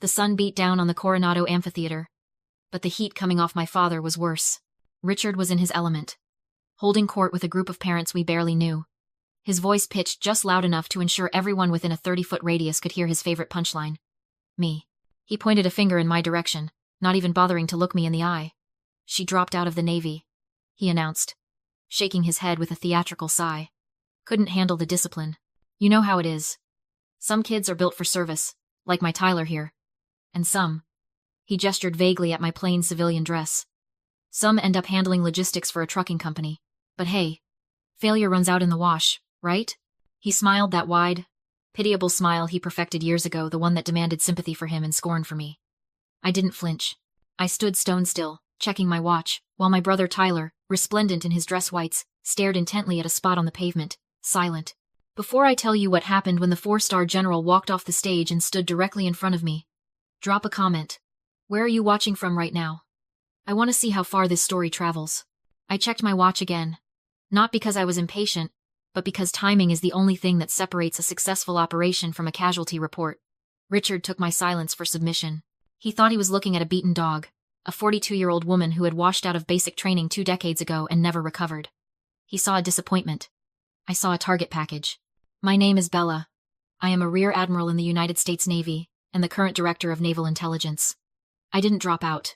The sun beat down on the Coronado Amphitheater, but the heat coming off my father was worse. Richard was in his element, holding court with a group of parents we barely knew. His voice pitched just loud enough to ensure everyone within a 30-foot radius could hear his favorite punchline. Me. He pointed a finger in my direction, not even bothering to look me in the eye. She dropped out of the Navy, he announced, shaking his head with a theatrical sigh. Couldn't handle the discipline. You know how it is. Some kids are built for service, like my Tyler here. And some. He gestured vaguely at my plain civilian dress. Some end up handling logistics for a trucking company. But hey, failure runs out in the wash, right? He smiled that wide, pitiable smile he perfected years ago, the one that demanded sympathy for him and scorn for me. I didn't flinch. I stood stone still, checking my watch, while my brother Tyler, resplendent in his dress whites, stared intently at a spot on the pavement, silent. Before I tell you what happened when the 4-star general walked off the stage and stood directly in front of me, drop a comment. Where are you watching from right now? I want to see how far this story travels. I checked my watch again. Not because I was impatient, but because timing is the only thing that separates a successful operation from a casualty report. Richard took my silence for submission. He thought he was looking at a beaten dog, a 42-year-old woman who had washed out of basic training 2 decades ago and never recovered. He saw a disappointment. I saw a target package. My name is Bella. I am a Rear Admiral in the United States Navy and the current Director of Naval Intelligence. I didn't drop out.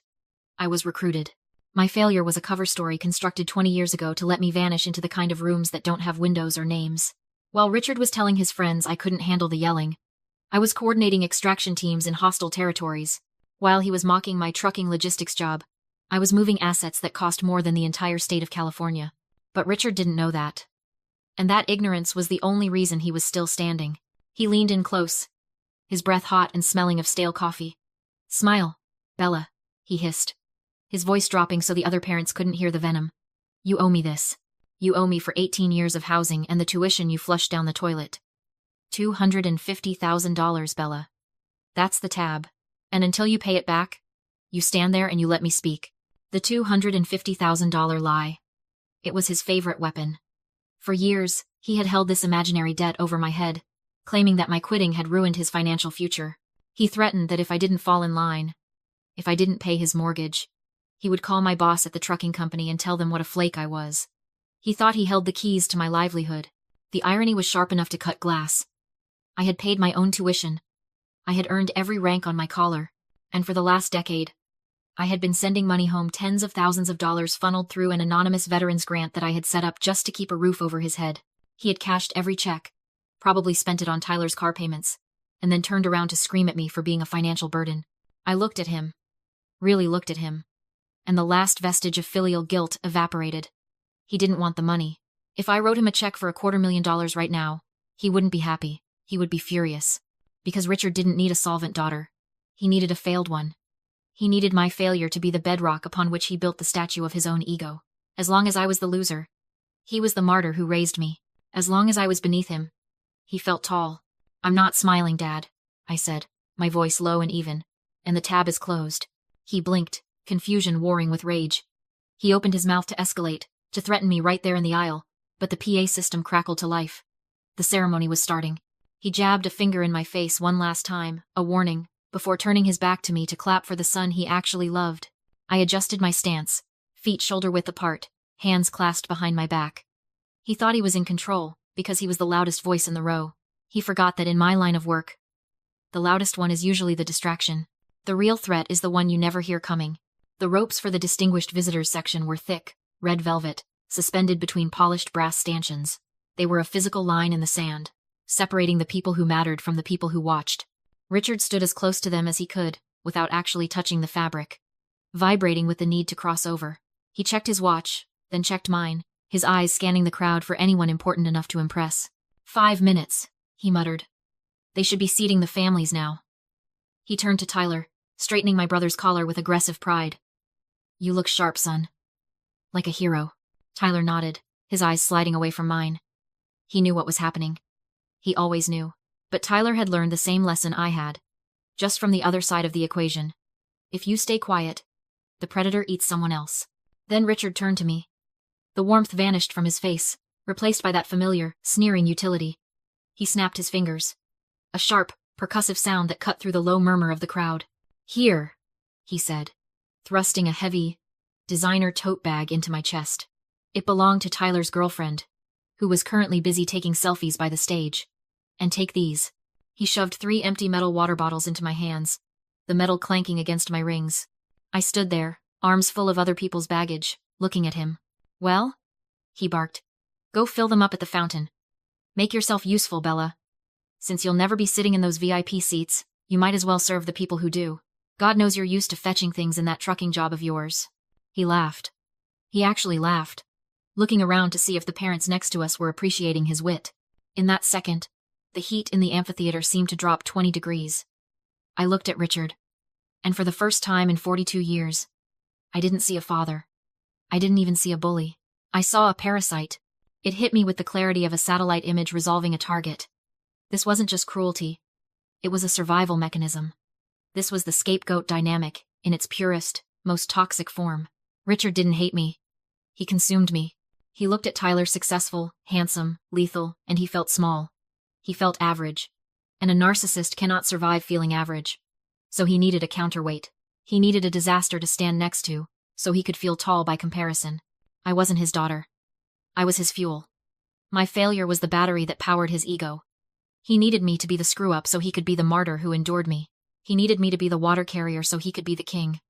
I was recruited. My failure was a cover story constructed 20 years ago to let me vanish into the kind of rooms that don't have windows or names. While Richard was telling his friends I couldn't handle the yelling, I was coordinating extraction teams in hostile territories. While he was mocking my trucking logistics job, I was moving assets that cost more than the entire state of California. But Richard didn't know that. And that ignorance was the only reason he was still standing. He leaned in close, his breath hot and smelling of stale coffee. Smile, Bella, he hissed, his voice dropping so the other parents couldn't hear the venom. You owe me this. You owe me for 18 years of housing and the tuition you flushed down the toilet. $250,000, Bella. That's the tab. And until you pay it back, you stand there and you let me speak. The $250,000 lie. It was his favorite weapon. For years, he had held this imaginary debt over my head, claiming that my quitting had ruined his financial future. He threatened that if I didn't fall in line, if I didn't pay his mortgage, he would call my boss at the trucking company and tell them what a flake I was. He thought he held the keys to my livelihood. The irony was sharp enough to cut glass. I had paid my own tuition. I had earned every rank on my collar, and for the last decade, I had been sending money home, tens of thousands of dollars funneled through an anonymous veterans grant that I had set up just to keep a roof over his head. He had cashed every check, probably spent it on Tyler's car payments, and then turned around to scream at me for being a financial burden. I looked at him, really looked at him, and the last vestige of filial guilt evaporated. He didn't want the money. If I wrote him a check for $250,000 right now, he wouldn't be happy. He would be furious. Because Richard didn't need a solvent daughter. He needed a failed one. He needed my failure to be the bedrock upon which he built the statue of his own ego. As long as I was the loser, he was the martyr who raised me. As long as I was beneath him, he felt tall. I'm not smiling, Dad, I said, my voice low and even. And the tab is closed. He blinked, confusion warring with rage. He opened his mouth to escalate, to threaten me right there in the aisle, but the PA system crackled to life. The ceremony was starting. He jabbed a finger in my face one last time, a warning, before turning his back to me to clap for the son he actually loved. I adjusted my stance, feet shoulder-width apart, hands clasped behind my back. He thought he was in control, because he was the loudest voice in the row. He forgot that in my line of work, the loudest one is usually the distraction. The real threat is the one you never hear coming. The ropes for the distinguished visitors section were thick, red velvet, suspended between polished brass stanchions. They were a physical line in the sand, separating the people who mattered from the people who watched. Richard stood as close to them as he could, without actually touching the fabric, vibrating with the need to cross over. He checked his watch, then checked mine, his eyes scanning the crowd for anyone important enough to impress. 5 minutes, he muttered. They should be seating the families now. He turned to Tyler, straightening my brother's collar with aggressive pride. You look sharp, son. Like a hero. Tyler nodded, his eyes sliding away from mine. He knew what was happening. He always knew. But Tyler had learned the same lesson I had, just from the other side of the equation. If you stay quiet, the predator eats someone else. Then Richard turned to me. The warmth vanished from his face, replaced by that familiar, sneering utility. He snapped his fingers. A sharp, percussive sound that cut through the low murmur of the crowd. "Here," he said, thrusting a heavy, designer tote bag into my chest. It belonged to Tyler's girlfriend, who was currently busy taking selfies by the stage. "And take these." He shoved 3 empty metal water bottles into my hands, the metal clanking against my rings. I stood there, arms full of other people's baggage, looking at him. "Well?" he barked. "Go fill them up at the fountain. Make yourself useful, Bella. Since you'll never be sitting in those VIP seats, you might as well serve the people who do. God knows you're used to fetching things in that trucking job of yours." He laughed. He actually laughed, looking around to see if the parents next to us were appreciating his wit. In that second, the heat in the amphitheater seemed to drop 20 degrees. I looked at Richard, and for the first time in 42 years, I didn't see a father. I didn't even see a bully. I saw a parasite. It hit me with the clarity of a satellite image resolving a target. This wasn't just cruelty. It was a survival mechanism. This was the scapegoat dynamic, in its purest, most toxic form. Richard didn't hate me. He consumed me. He looked at Tyler successful, handsome, lethal, and he felt small. He felt average. And a narcissist cannot survive feeling average. So he needed a counterweight. He needed a disaster to stand next to, so he could feel tall by comparison. I wasn't his daughter. I was his fuel. My failure was the battery that powered his ego. He needed me to be the screw-up so he could be the martyr who endured me. He needed me to be the water carrier so he could be the king.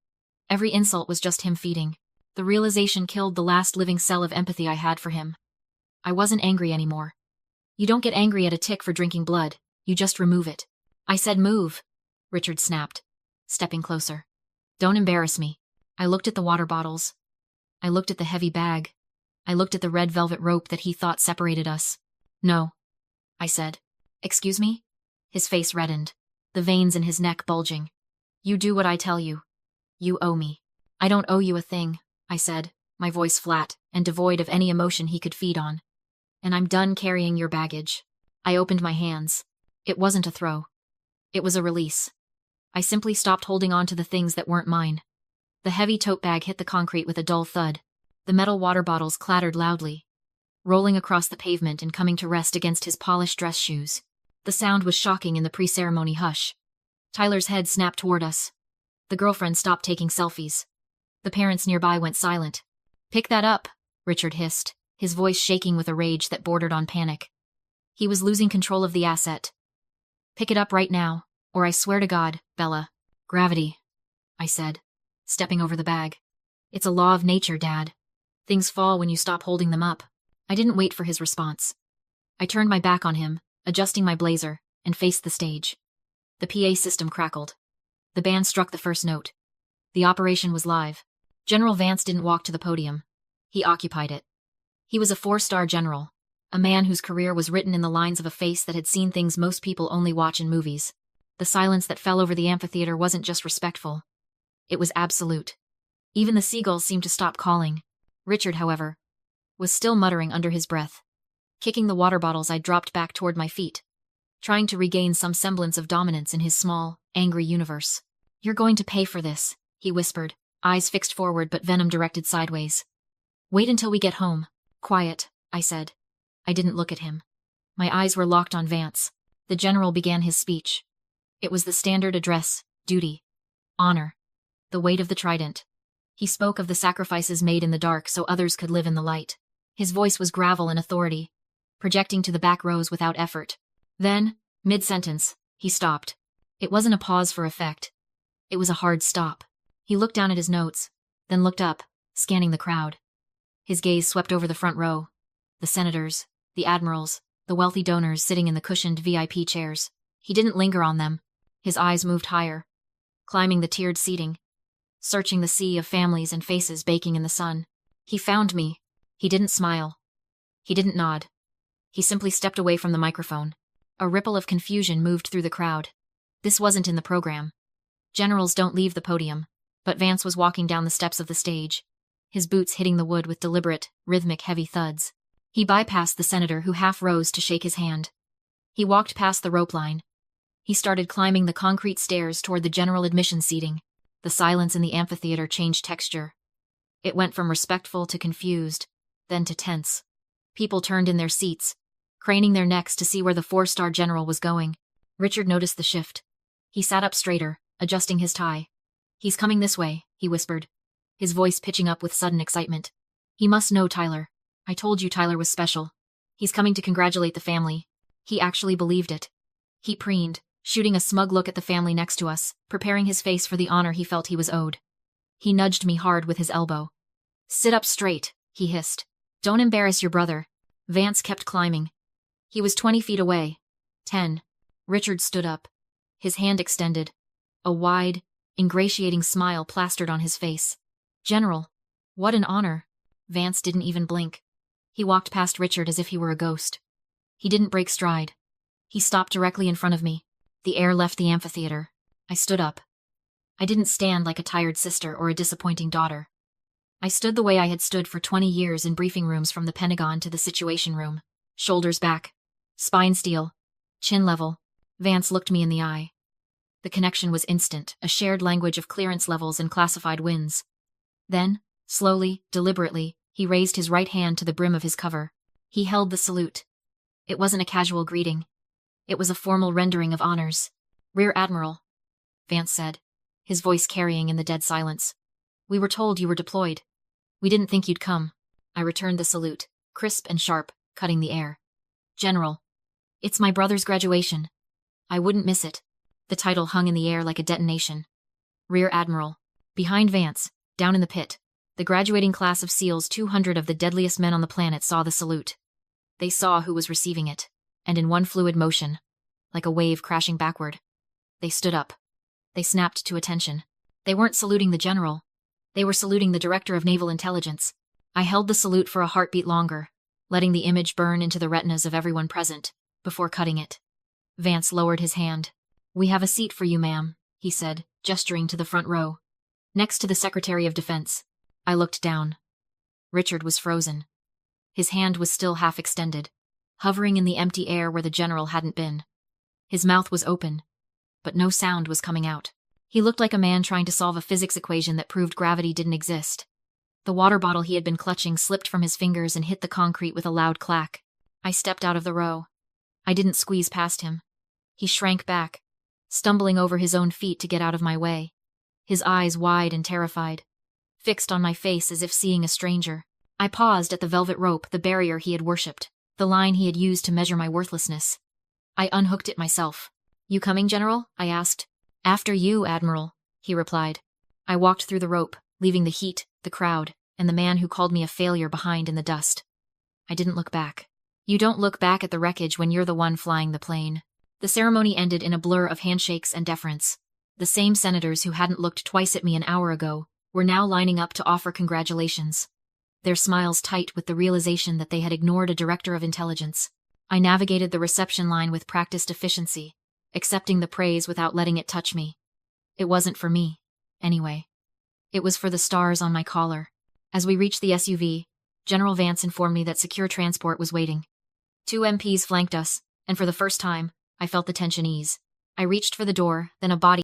Every insult was just him feeding. The realization killed the last living cell of empathy I had for him. I wasn't angry anymore. You don't get angry at a tick for drinking blood, you just remove it. I said move, Richard snapped, stepping closer. Don't embarrass me. I looked at the water bottles. I looked at the heavy bag. I looked at the red velvet rope that he thought separated us. No, I said. Excuse me? His face reddened, the veins in his neck bulging. You do what I tell you. You owe me. I don't owe you a thing, I said, my voice flat and devoid of any emotion he could feed on. And I'm done carrying your baggage. I opened my hands. It wasn't a throw. It was a release. I simply stopped holding on to the things that weren't mine. The heavy tote bag hit the concrete with a dull thud. The metal water bottles clattered loudly, rolling across the pavement and coming to rest against his polished dress shoes. The sound was shocking in the pre-ceremony hush. Tyler's head snapped toward us. The girlfriend stopped taking selfies. The parents nearby went silent. Pick that up, Richard hissed, his voice shaking with a rage that bordered on panic. He was losing control of the asset. Pick it up right now, or I swear to God, Bella. Gravity, I said, stepping over the bag. It's a law of nature, Dad. Things fall when you stop holding them up. I didn't wait for his response. I turned my back on him, adjusting my blazer, and faced the stage. The PA system crackled. The band struck the first note. The operation was live. General Vance didn't walk to the podium. He occupied it. He was a 4-star general, a man whose career was written in the lines of a face that had seen things most people only watch in movies. The silence that fell over the amphitheater wasn't just respectful. It was absolute. Even the seagulls seemed to stop calling. Richard, however, was still muttering under his breath. Kicking the water bottles, I dropped back toward my feet, trying to regain some semblance of dominance in his small, angry universe. You're going to pay for this, he whispered, eyes fixed forward but venom directed sideways. Wait until we get home. Quiet, I said. I didn't look at him. My eyes were locked on Vance. The general began his speech. It was the standard address: duty, honor, the weight of the trident. He spoke of the sacrifices made in the dark so others could live in the light. His voice was gravel and authority, projecting to the back rows without effort. Then, mid-sentence, he stopped. It wasn't a pause for effect. It was a hard stop. He looked down at his notes, then looked up, scanning the crowd. His gaze swept over the front row. The senators, the admirals, the wealthy donors sitting in the cushioned VIP chairs. He didn't linger on them. His eyes moved higher, climbing the tiered seating, searching the sea of families and faces baking in the sun. He found me. He didn't smile. He didn't nod. He simply stepped away from the microphone. A ripple of confusion moved through the crowd. This wasn't in the program. Generals don't leave the podium, but Vance was walking down the steps of the stage, his boots hitting the wood with deliberate, rhythmic heavy thuds. He bypassed the senator who half rose to shake his hand. He walked past the rope line. He started climbing the concrete stairs toward the general admission seating. The silence in the amphitheater changed texture. It went from respectful to confused, then to tense. People turned in their seats, craning their necks to see where the 4-star general was going. Richard noticed the shift. He sat up straighter, adjusting his tie. "He's coming this way," he whispered, his voice pitching up with sudden excitement. "He must know Tyler. I told you Tyler was special. He's coming to congratulate the family." He actually believed it. He preened, shooting a smug look at the family next to us, preparing his face for the honor he felt he was owed. He nudged me hard with his elbow. "Sit up straight," he hissed. "Don't embarrass your brother." Vance kept climbing. He was 20 feet away. 10. Richard stood up, his hand extended, a wide, ingratiating smile plastered on his face. "General, what an honor." Vance didn't even blink. He walked past Richard as if he were a ghost. He didn't break stride. He stopped directly in front of me. The air left the amphitheater. I stood up. I didn't stand like a tired sister or a disappointing daughter. I stood the way I had stood for 20 years in briefing rooms, from the Pentagon to the Situation Room. Shoulders back. Spine steel. Chin level. Vance looked me in the eye. The connection was instant, a shared language of clearance levels and classified wins. Then, slowly, deliberately, he raised his right hand to the brim of his cover. He held the salute. It wasn't a casual greeting. It was a formal rendering of honors. "Rear Admiral," Vance said, his voice carrying in the dead silence. "We were told you were deployed. We didn't think you'd come." I returned the salute, crisp and sharp, cutting the air. "General, it's my brother's graduation. I wouldn't miss it." The title hung in the air like a detonation. Rear Admiral. Behind Vance, down in the pit, the graduating class of SEALs, 200 of the deadliest men on the planet, saw the salute. They saw who was receiving it, and in one fluid motion, like a wave crashing backward, they stood up. They snapped to attention. They weren't saluting the general. They were saluting the Director of Naval Intelligence. I held the salute for a heartbeat longer, letting the image burn into the retinas of everyone present, before cutting it. Vance lowered his hand. "We have a seat for you, ma'am," he said, gesturing to the front row, next to the Secretary of Defense. I looked down. Richard was frozen. His hand was still half extended, hovering in the empty air where the general hadn't been. His mouth was open, but no sound was coming out. He looked like a man trying to solve a physics equation that proved gravity didn't exist. The water bottle he had been clutching slipped from his fingers and hit the concrete with a loud clack. I stepped out of the row. I didn't squeeze past him. He shrank back, stumbling over his own feet to get out of my way, his eyes wide and terrified, fixed on my face as if seeing a stranger. I paused at the velvet rope, the barrier he had worshipped, the line he had used to measure my worthlessness. I unhooked it myself. "You coming, General?" I asked. "After you, Admiral," he replied. I walked through the rope, leaving the heat, the crowd, and the man who called me a failure behind in the dust. I didn't look back. You don't look back at the wreckage when you're the one flying the plane. The ceremony ended in a blur of handshakes and deference. The same senators who hadn't looked twice at me an hour ago were now lining up to offer congratulations, their smiles tight with the realization that they had ignored a Director of Intelligence. I navigated the reception line with practiced efficiency, accepting the praise without letting it touch me. It wasn't for me, anyway. It was for the stars on my collar. As we reached the SUV, General Vance informed me that secure transport was waiting. 2 MPs flanked us, and for the first time, I felt the tension ease. I reached for the door, then a body